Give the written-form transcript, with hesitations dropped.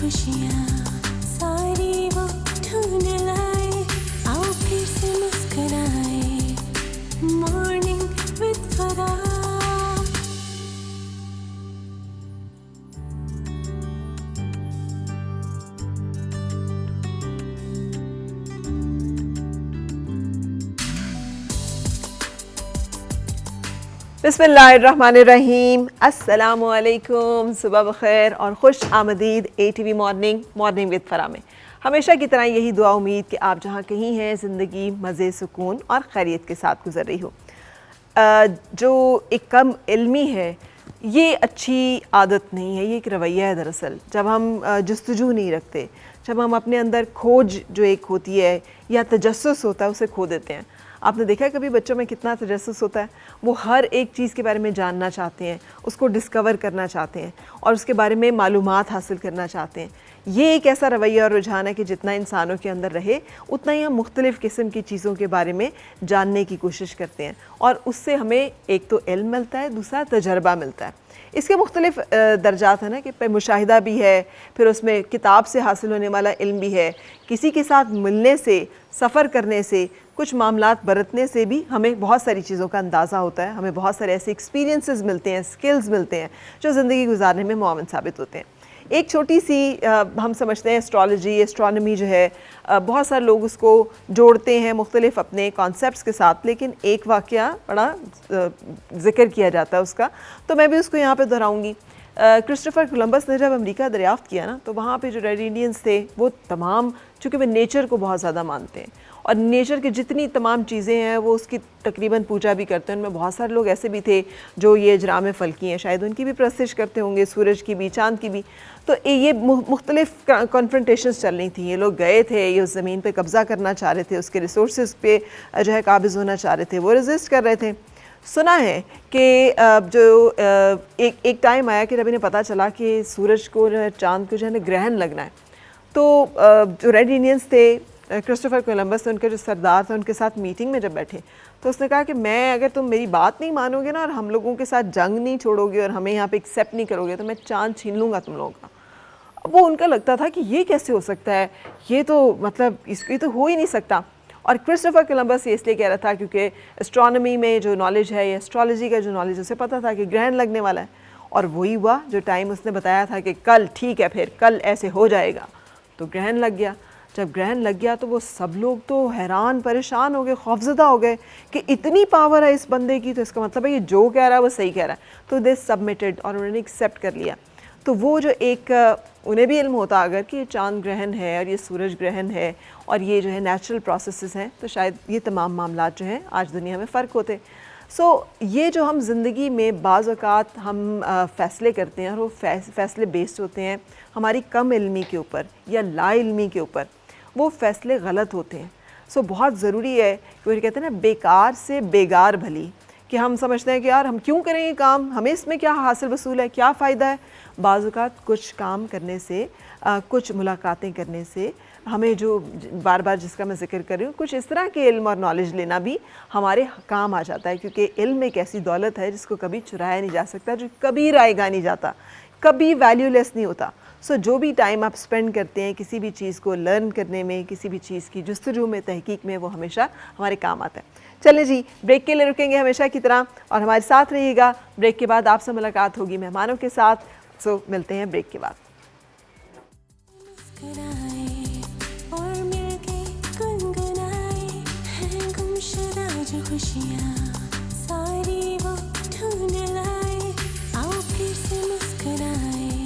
खुशियाँ सारी वो ढूंढ लाए, आओ फिर से मुस्कुराए, मॉर्निंग विद फराह। बिस्मिल्लाहिर्रहमानिर्रहीम, अस्सलामुअलैकुम, सुबह बखैर और खुश आमदीद ATV मॉर्निंग विद फराह में। हमेशा की तरह यही दुआ उम्मीद कि आप जहाँ कहीं हैं ज़िंदगी मज़े, सुकून और खैरियत के साथ गुजर रही हो। जो एक कम इल्मी है ये अच्छी आदत नहीं है, ये एक रवैया है। दरअसल जब हम जस्तजू नहीं रखते, जब हम अपने अंदर खोज जो एक होती है या तजस्सुस होता है उसे खो देते हैं। आपने देखा है कभी बच्चों में कितना तजस्सुस होता है, वो हर एक चीज़ के बारे में जानना चाहते हैं, उसको डिस्कवर करना चाहते हैं और उसके बारे में मालूमात हासिल करना चाहते हैं। ये एक ऐसा रवैया और रुझान है कि जितना इंसानों के अंदर रहे उतना ही हम मुख्तलिफ़ किस्म की चीज़ों के बारे में जानने की कोशिश करते हैं और उससे हमें एक तो इल्म मिलता है, दूसरा तजर्बा मिलता है। इसके मुख्तलिफ़ दर्जात हैं ना कि मुशाहिदा भी है, फिर उसमें किताब से हासिल होने वाला इल्म भी है, किसी के साथ मिलने से, सफ़र करने से, कुछ मामलात बरतने से भी हमें बहुत सारी चीज़ों का अंदाज़ा होता है। हमें बहुत सारे ऐसे एक्सपीरियंसेस मिलते हैं, स्किल्स मिलते हैं जो ज़िंदगी गुजारने में मुआवन साबित होते हैं। एक छोटी सी हम समझते हैं एस्ट्रोलॉजी, एस्ट्रोनॉमी जो है, बहुत सारे लोग उसको जोड़ते हैं मुख्तलिफ़ अपने कॉन्सेप्ट्स के साथ, लेकिन एक वाक़या बड़ा ज़िक्र किया जाता है उसका, तो मैं भी उसको यहाँ पे दोहराऊँगी। क्रिस्टोफर कोलंबस ने जब अमेरिका दरियाफ़्त किया ना, तो वहाँ पे जो रेड इंडियंस थे वो तमाम, चूँकि वे नेचर को बहुत ज़्यादा मानते हैं और नेचर की जितनी तमाम चीज़ें हैं वो उसकी तकरीबन पूजा भी करते हैं। उनमें बहुत सारे लोग ऐसे भी थे जो ये अजराम फल्की हैं, शायद उनकी भी प्रस्तिश करते होंगे, सूरज की भी, चाँद की भी। तो ये मुख्तलिफ़ कॉन्फ्रंटेशंस चल रही थी। ये लोग गए थे, ये उस ज़मीन पे कब्ज़ा करना चाह रहे थे, उसके रिसोर्सेज पे जो है काबिज़ होना चाह रहे थे, वो रेजिस्ट कर रहे थे। सुना है कि जो एक टाइम आया कि जब इन्हें पता चला कि सूरज को जो है, चाँद को जो है ना ग्रहण लगना है, तो जो रेड इंडियंस थे, क्रिस्टोफर कोलंबस ने, उनके जो सरदार थे, उनके साथ मीटिंग में जब बैठे तो उसने कहा कि मैं, अगर तुम मेरी बात नहीं मानोगे ना और हम लोगों के साथ जंग नहीं छोड़ोगे और हमें यहाँ पे एक्सेप्ट नहीं करोगे तो मैं चाँद छीन लूँगा तुम लोगों का। अब वो उनका लगता था कि ये कैसे हो सकता है, ये तो मतलब इसकी तो हो ही नहीं सकता। और क्रिस्टोफर कोलंबस ये इसलिए कह रहा था क्योंकि एस्ट्रोनॉमी में जो नॉलेज है या एस्ट्रोलॉजी का जो नॉलेज है उसे पता था कि ग्रहण लगने वाला है। और वही हुआ जो टाइम उसने बताया था कि कल ठीक है, फिर कल ऐसे हो जाएगा, तो ग्रहण लग गया। जब ग्रहण लग गया तो वो सब लोग तो हैरान परेशान हो गए, खौफजदा हो गए कि इतनी पावर है इस बंदे की, तो इसका मतलब है ये जो कह रहा है वो सही कह रहा है। तो दे सबमिटेड और उन्होंने एक्सेप्ट कर लिया। तो वो जो एक उन्हें भी इल्म होता अगर कि ये चांद ग्रहण है और ये सूरज ग्रहण है और ये जो है नेचुरल प्रोसेसेस हैं, तो शायद ये तमाम मामलात जो हैं आज दुनिया में फ़र्क होते। ये जो हम ज़िंदगी में बाज़ औक़ात हम फ़ैसले करते हैं और वो फ़ैसले बेस्ड होते हैं हमारी कम इल्मी के ऊपर या ला इल्मी के ऊपर, वो फ़ैसले गलत होते हैं। बहुत ज़रूरी है कि वो कहते हैं ना, बेकार से बेगार भली, कि हम समझते हैं कि यार हम क्यों करेंगे काम, हमें इसमें क्या हासिल वसूल है, क्या फ़ायदा है। बाज़ औक़ात कुछ काम करने से, कुछ मुलाकातें करने से हमें, जो बार बार जिसका मैं ज़िक्र कर रही हूँ, कुछ इस तरह के इल्म और नॉलेज लेना भी हमारे काम आ जाता है, क्योंकि इल्म एक ऐसी दौलत है जिसको कभी चुराया नहीं जा सकता, जो कभी रायगा नहीं जाता, कभी वैल्यूलेस नहीं होता। जो भी टाइम आप स्पेंड करते हैं किसी भी चीज़ को लर्न करने में, किसी भी चीज़ की जुस्तजू में, तहकीक में, वो हमेशा हमारे काम आता है। चलें जी, ब्रेक के लिए रुकेंगे हमेशा की तरह और हमारे साथ रहिएगा। ब्रेक के बाद आपसे मुलाकात होगी मेहमानों के साथ। मिलते हैं ब्रेक के बाद। और मिलके गुनगुनाए हैं गुमशुदा जो खुशियाँ सारी वो ढूंढ लाए, आओ फिर से मुस्कुराए,